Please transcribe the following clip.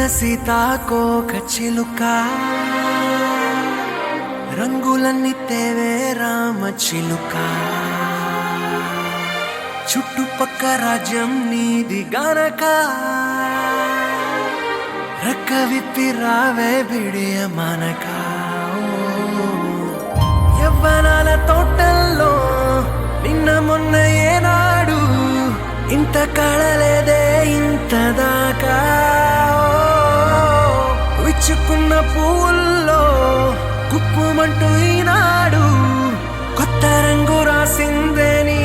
సీతాకోక చిలుక రంగులన్నీ తేవే రామ చిలుక చుట్టుపక్క రాజ్యం నీది గనక రెక్క విప్పి రావే బిడియ మనక యవ్వనాల తోటల్లో నిన్న మొన్న ఏనాడు ఇంత కళలేదే ఇంత దాకా విచ్చుకున్న పువ్వుల్లో కుప్పుమంటూ ఈనాడు కొత్త రంగు రాసిందే నీ